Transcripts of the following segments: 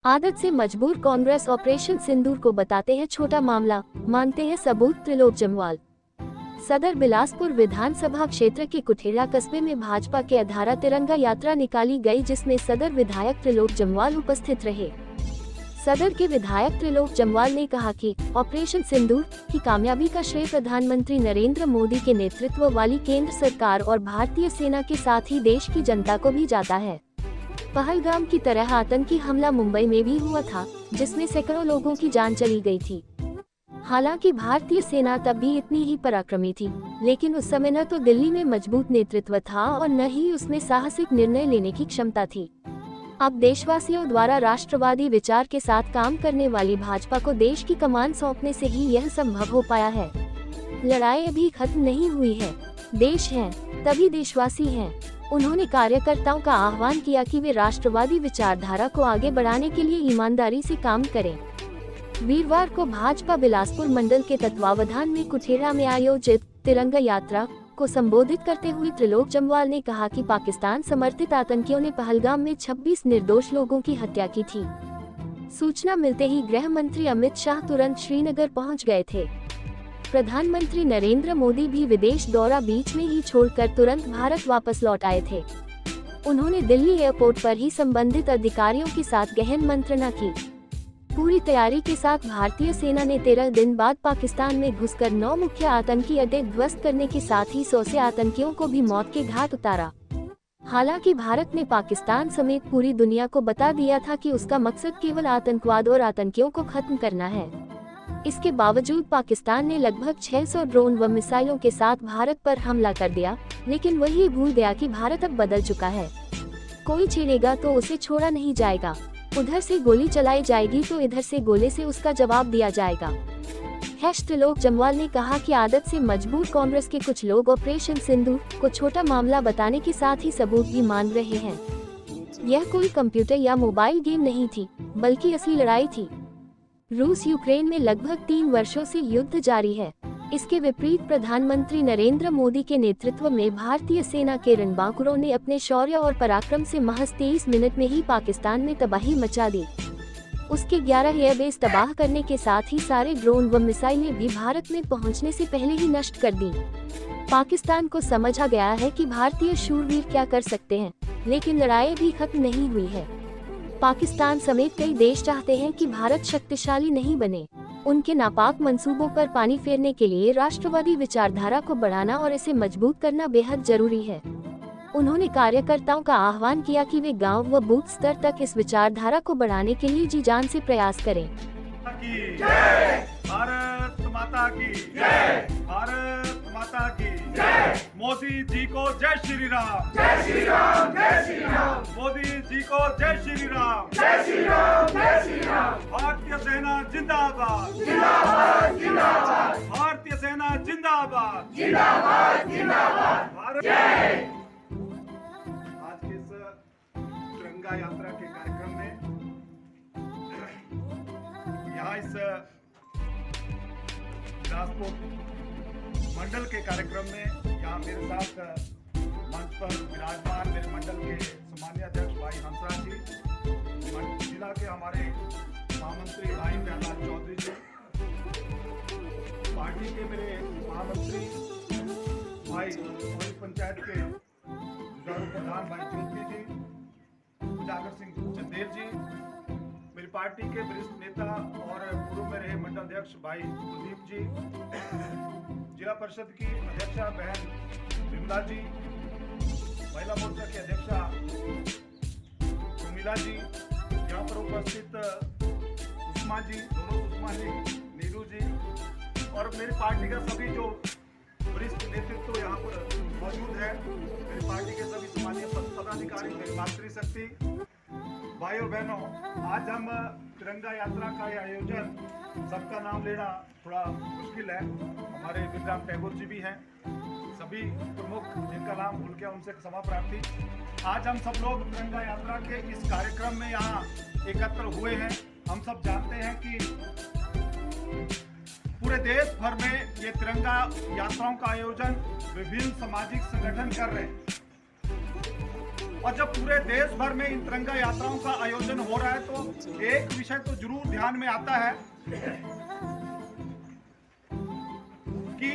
आदत से मजबूर कांग्रेस ऑपरेशन सिंदूर को बताते हैं छोटा मामला, मानते हैं सबूत त्रिलोक जम्वाल। सदर बिलासपुर विधानसभा क्षेत्र के कुठेड़ा कस्बे में भाजपा के अधारा तिरंगा यात्रा निकाली गई, जिसमें सदर विधायक त्रिलोक जम्वाल उपस्थित रहे। सदर के विधायक त्रिलोक जम्वाल ने कहा कि ऑपरेशन सिंदूर की कामयाबी का श्रेय प्रधानमंत्री नरेंद्र मोदी के नेतृत्व वाली केंद्र सरकार और भारतीय सेना के साथ ही देश की जनता को भी जाता है। पहलगाम की तरह आतंकी हमला मुंबई में भी हुआ था, जिसमें सैकड़ों लोगों की जान चली गई थी। हालांकि भारतीय सेना तब भी इतनी ही पराक्रमी थी, लेकिन उस समय न तो दिल्ली में मजबूत नेतृत्व था और न ही उसमें साहसिक निर्णय लेने की क्षमता थी। अब देशवासियों द्वारा राष्ट्रवादी विचार के साथ काम करने वाली भाजपा को देश की कमान सौंपने से ही यह संभव हो पाया है। लड़ाई अभी खत्म नहीं हुई है, देश है तभी देशवासी हैं। उन्होंने कार्यकर्ताओं का आह्वान किया कि वे राष्ट्रवादी विचारधारा को आगे बढ़ाने के लिए ईमानदारी से काम करें। वीरवार को भाजपा बिलासपुर मंडल के तत्वावधान में कुठेड़ा में आयोजित तिरंगा यात्रा को संबोधित करते हुए त्रिलोक जम्वाल ने कहा कि पाकिस्तान समर्थित आतंकियों ने पहलगाम में 26 निर्दोष लोगों की हत्या की थी। सूचना मिलते ही गृह मंत्री अमित शाह तुरंत श्रीनगर पहुंच गए थे। प्रधानमंत्री नरेंद्र मोदी भी विदेश दौरा बीच में ही छोड़कर तुरंत भारत वापस लौट आए थे। उन्होंने दिल्ली एयरपोर्ट पर ही संबंधित अधिकारियों के साथ गहन मंत्रणा की। पूरी तैयारी के साथ भारतीय सेना ने 13 दिन बाद पाकिस्तान में घुसकर 9 मुख्य आतंकी अड्डे ध्वस्त करने के साथ ही 100 से आतंकियों को भी मौत के घाट उतारा। हालांकि भारत ने पाकिस्तान समेत पूरी दुनिया को बता दिया था कि उसका मकसद केवल आतंकवाद और आतंकियों को खत्म करना है। इसके बावजूद पाकिस्तान ने लगभग 600 ड्रोन व मिसाइलों के साथ भारत पर हमला कर दिया, लेकिन वही भूल गया कि भारत अब बदल चुका है। कोई छेड़ेगा तो उसे छोड़ा नहीं जाएगा। उधर से गोली चलाई जाएगी तो इधर से गोले से उसका जवाब दिया जाएगा। त्रिलोक जम्वाल ने कहा कि आदत से मजबूर कांग्रेस के कुछ लोग ऑपरेशन सिंदूर को छोटा मामला बताने के साथ ही सबूत भी मान रहे हैं। यह कोई कंप्यूटर या मोबाइल गेम नहीं थी, बल्कि असली लड़ाई थी। रूस यूक्रेन में लगभग 3 वर्षों से युद्ध जारी है। इसके विपरीत प्रधानमंत्री नरेंद्र मोदी के नेतृत्व में भारतीय सेना के रणबांकुरों ने अपने शौर्य और पराक्रम से महज 23 मिनट में ही पाकिस्तान में तबाही मचा दी। उसके 11 एयरबेस तबाह करने के साथ ही सारे ड्रोन व मिसाइलें भी भारत में पहुंचने से पहले ही नष्ट कर दी। पाकिस्तान को समझा गया है कि भारतीय शूरवीर क्या कर सकते हैं, लेकिन लड़ाई भी खत्म नहीं हुई है। पाकिस्तान समेत कई देश चाहते हैं कि भारत शक्तिशाली नहीं बने। उनके नापाक मंसूबों पर पानी फेरने के लिए राष्ट्रवादी विचारधारा को बढ़ाना और इसे मजबूत करना बेहद जरूरी है। उन्होंने कार्यकर्ताओं का आह्वान किया कि वे गांव व बूथ स्तर तक इस विचारधारा को बढ़ाने के लिए जी जान से प्रयास करें। भारत माता की जय, भारत माता की जय। मोदी जी को जय श्री राम, जय श्री राम, जय श्री राम। मोदी जी को जय श्री राम, जय श्री राम, जय श्री राम। भारतीय सेना जिंदाबाद, जिंदाबाद, जिंदाबाद। भारतीय सेना जिंदाबाद, जिंदाबाद, जिंदाबाद। भारत जय। आज के इस तिरंगा यात्रा के कार्यक्रम में यहाँ इस बिलासपुर मंडल के कार्यक्रम में यहाँ मेरे साथ मंच पर विराजमान मेरे मंडल के सम्मानीय अध्यक्ष भाई हंसराज जी, जिला के हमारे महामंत्री भाई प्रहलाद चौधरी जी, पार्टी के मेरे महामंत्री भाई पंचायत के प्रधान भाई ज्योति जी, उजागर सिंह चंदेल जी, मेरी पार्टी के वरिष्ठ नेता और पूर्व में रहे मंडल अध्यक्ष भाई कुलदीप जी, जिला परिषद की अध्यक्षा बहन विमला जी, महिला मोर्चा की अध्यक्षा उर्मिला जी, यहाँ पर उपस्थित सुषमा जी, दोनों सुषमा जी, नीरू जी, और मेरी पार्टी का सभी जो वरिष्ठ नेतृत्व यहाँ पर मौजूद है, मेरी पार्टी के सभी सम्मानीय पदाधिकारी, मेरी मातृशक्ति भाई और बहनों, आज हम तिरंगा यात्रा का आयोजन, सबका नाम लेना थोड़ा मुश्किल है, हमारे विक्रम टैगोर जी भी हैं, सभी प्रमुख जिनका नाम भूल गया उनसे क्षमा प्रार्थी। आज हम सब लोग तिरंगा यात्रा के इस कार्यक्रम में यहाँ एकत्र हुए हैं। हम सब जानते हैं कि पूरे देश भर में ये तिरंगा यात्राओं का आयोजन विभिन्न सामाजिक संगठन कर रहे हैं। और जब पूरे देश भर में इन तिरंगा यात्राओं का आयोजन हो रहा है तो एक विषय तो जरूर ध्यान में आता है कि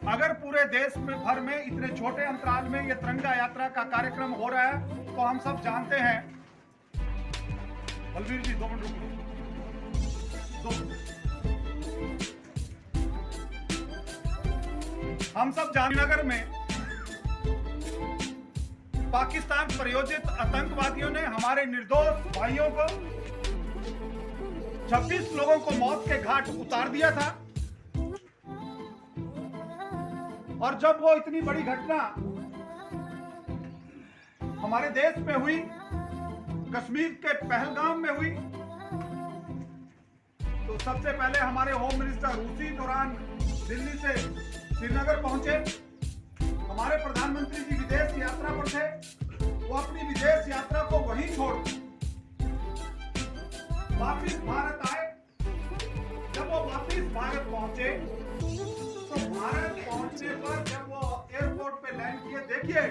अगर पूरे देश भर में इतने छोटे अंतराल में ये तिरंगा यात्रा का कार्यक्रम हो रहा है तो हम सब जानते हैं। बलवीर जी 2 मिनट रुको। हम सब जाननगर में पाकिस्तान प्रायोजित आतंकवादियों ने हमारे निर्दोष भाइयों को 26 लोगों को मौत के घाट उतार दिया था। और जब वो इतनी बड़ी घटना हमारे देश में हुई, कश्मीर के पहलगाम में हुई, तो सबसे पहले हमारे होम मिनिस्टर उसी दौरान दिल्ली से श्रीनगर पहुंचे। हमारे प्रधानमंत्री जी विदेश यात्रा पर थे, वो अपनी विदेश यात्रा को वहीं छोड़ वापिस भारत आए। जब वो वापिस भारत पहुंचे तो भारत पहुंचने पर जब वो एयरपोर्ट पे लैंड किए, देखिए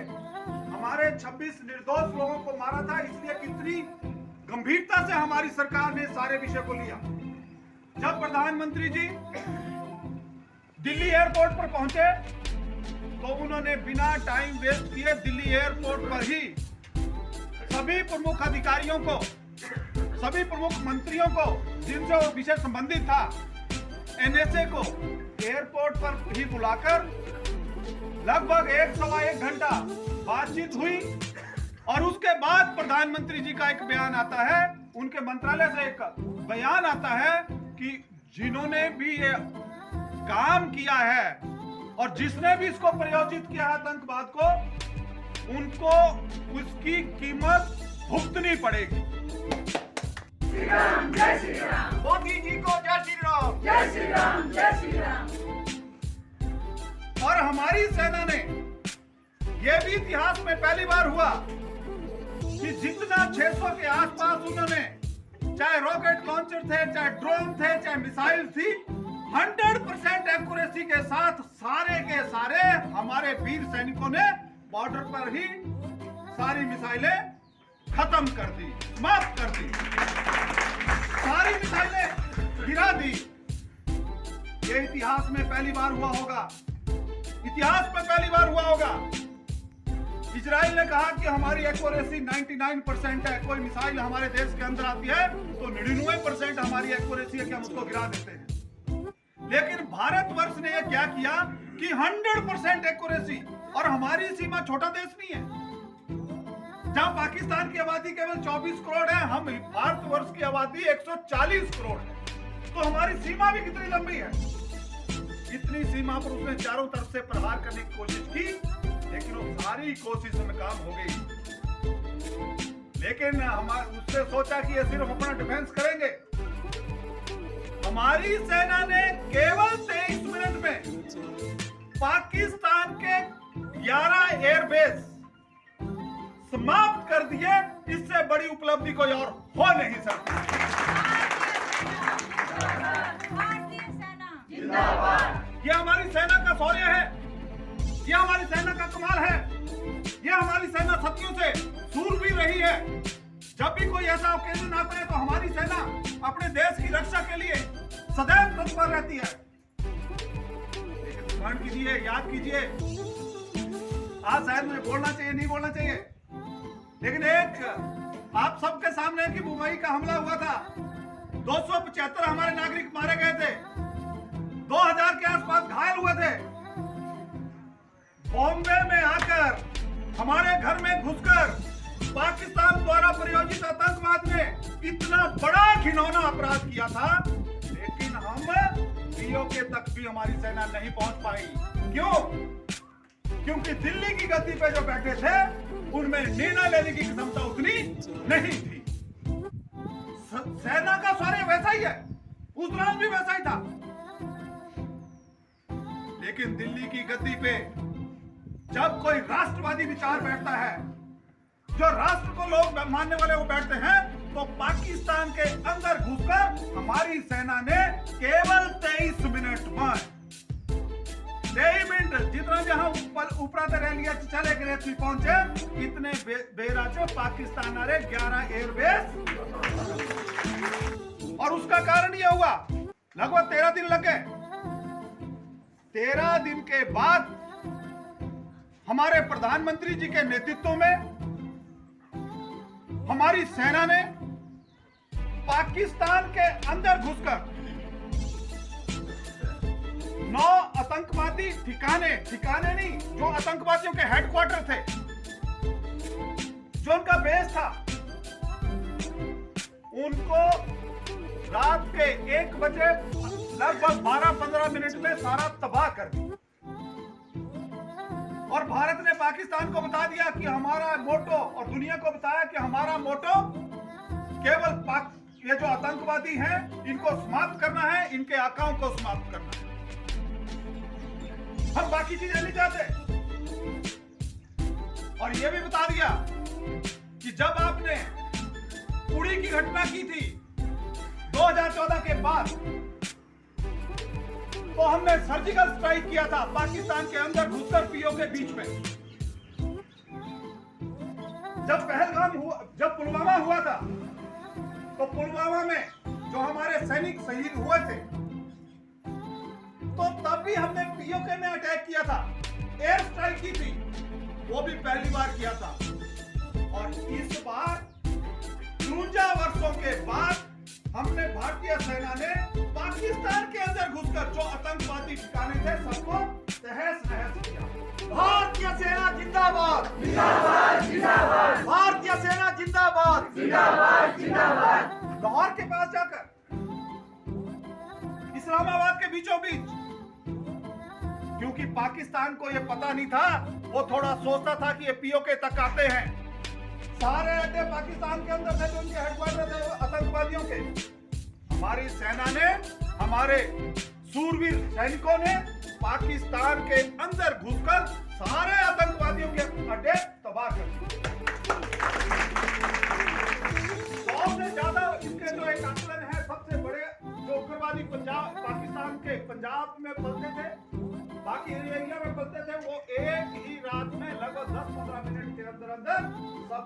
हमारे 26 निर्दोष लोगों को मारा था, इसलिए कितनी गंभीरता से हमारी सरकार ने सारे विषय को लिया। जब प्रधानमंत्री जी दिल्ली एयरपोर्ट पर पहुंचे तो उन्होंने बिना टाइम वेस्ट किए दिल्ली एयरपोर्ट पर ही सभी प्रमुख अधिकारियों को, सभी प्रमुख मंत्रियों को जिनसे वो विषय संबंधित था, एनएसए को एयरपोर्ट पर ही बुलाकर लगभग 1-1.25 घंटा बातचीत हुई। और उसके बाद प्रधानमंत्री जी का एक बयान आता है, उनके मंत्रालय से एक बयान आता है कि जिन्होंने भी ये काम किया है और जिसने भी इसको प्रयोजित किया है आतंकवाद को, उनको उसकी कीमत भुगतनी पड़ेगी। श्री राम, जय श्री राम। मोदी जी को जय श्री राम। जय श्री राम, जय श्री राम। और हमारी सेना ने, यह भी इतिहास में पहली बार हुआ कि जितना 600 के आसपास उन्होंने, चाहे रॉकेट लॉन्चर थे, चाहे ड्रोन थे, चाहे मिसाइल थी, 100% एक्यूरेसी के साथ सारे के सारे हमारे वीर सैनिकों ने बॉर्डर पर ही सारी मिसाइलें खत्म कर दी, समाप्त कर दी, सारी मिसाइलें गिरा दी। ये इतिहास में पहली बार हुआ होगा, इतिहास में पहली बार हुआ होगा। इजराइल ने कहा कि हमारी एक्यूरेसी 99% है, कोई मिसाइल हमारे देश के अंदर आती है तो 99% हमारी एक्यूरेसी है कि हम उसको गिरा देते हैं। लेकिन भारतवर्ष ने यह क्या किया कि 100% एक्यूरेसी, और हमारी सीमा छोटा देश नहीं है, जहां पाकिस्तान की आबादी केवल 24 करोड़ है, हम भारतवर्ष की आबादी 140 करोड़ है, तो हमारी सीमा भी कितनी लंबी है। इतनी सीमा पर उसने चारों तरफ से प्रहार करने की कोशिश की, लेकिन वो सारी कोशिश में काम हो गई। लेकिन उसने सोचा कि ये सिर्फ अपना डिफेंस करेंगे। हमारी सेना ने केवल 23 मिनट में पाकिस्तान के 11 एयरबेस समाप्त कर दिए। इससे बड़ी उपलब्धि कोई और हो नहीं सकती। ये हमारी सेना का शौर्य है, ये हमारी सेना का कमाल है, ये हमारी सेना सदियों से सूरवीर रही है। जब भी कोई ऐसा ओकेजन आता है तो हमारी सेना अपने देश की रक्षा के लिए सदैव तत्पर रहती है। लेकिन स्मरण कीजिए, याद कीजिए, आज शायद मुझे बोलना चाहिए, नहीं बोलना चाहिए, लेकिन एक आप सबके सामने कि मुंबई का हमला हुआ था, 275 हमारे नागरिक मारे गए थे, 2000 के आसपास घायल हुए थे। बॉम्बे में आकर हमारे घर में घुसकर पाकिस्तान द्वारा प्रायोजित आतंकवाद ने इतना बड़ा घिनौना अपराध किया था, लेकिन हम पीओके तक भी हमारी सेना नहीं पहुंच पाई। क्यों? क्योंकि दिल्ली की गद्दी पे जो बैठे थे उनमें निर्णय लेने की क्षमता उतनी नहीं थी। सेना का शौर्य वैसा ही है, उस दौरान भी वैसा ही था, लेकिन दिल्ली की गद्दी पे जब कोई राष्ट्रवादी विचार बैठता है, जो राष्ट्र को लोग मानने वाले वो बैठते हैं, तो पाकिस्तान के अंदर घुसकर हमारी सेना ने केवल 23 मिनट में, 23 मिनट जितना जहां ऊपर उड़ाते रह लिया, चले गए थी पहुंचे इतने बेरा जो पाकिस्तान आ रहे 11 एयरबेस। और उसका कारण यह हुआ लगभग 13 दिन लग गए। 13 दिन के बाद हमारे प्रधानमंत्री जी के नेतृत्व में हमारी सेना ने पाकिस्तान के अंदर घुसकर 9 आतंकवादी ठिकाने नहीं, जो आतंकवादियों के हेडक्वार्टर थे, जो उनका बेस था, उनको रात के 1 बजे लगभग 12-15 मिनट में सारा तबाह कर दिया। और भारत ने पाकिस्तान को बता दिया कि हमारा मोटो, और दुनिया को बताया कि हमारा मोटो केवल ये जो आतंकवादी हैं इनको समाप्त करना है, इनके आकाओं को समाप्त करना है, हम बाकी चीजें नहीं चाहते। और ये भी बता दिया कि जब आपने उड़ी की घटना की थी 2014 के बाद, तो हमने सर्जिकल स्ट्राइक किया था पाकिस्तान के अंदर घुसकर पीओ के बीच में। जब पहलगाम हुआ, जब पुलवामा हुआ था, तो पुलवामा में जो हमारे सैनिक शहीद हुए थे, तो तब भी हमने पीओके में अटैक किया था, एयर स्ट्राइक की थी, वो भी पहली बार किया था। और इस बार 53 वर्षों के बाद हमने भारतीय सेना ने पाकिस्तान के अंदर घुसकर जो आतंकवादी ठिकाने थे सबको तहस नहस किया। भारतीय सेना जिंदाबाद, जिंदाबाद, जिंदाबाद। भारतीय सेना जिंदाबाद, जिंदाबाद, जिंदाबाद। लाहौर के पास जाकर इस्लामाबाद के बीचों बीच, क्योंकि पाकिस्तान को यह पता नहीं था, वो थोड़ा सोचता था कि ये पीओके तक आते हैं। सारे अड्डे पाकिस्तान के अंदर थे, जो उनके हेडक्वार्टर थे आतंकवादियों के। हमारी सेना ने, हमारे सूरवीर सैनिकों ने पाकिस्तान के अंदर घुसकर सारे आतंकवादियों के अड्डे तबाह कर दिए। 100 से ज्यादा इनके जो एक आंकलन है, सबसे बड़े जो उग्रवादी पाकिस्तान के पंजाब में पलते थे, बाकी एरिया में पलते थे, वो एक ही रात में लगभग 10-15 मिनट के अंदर अंदर सब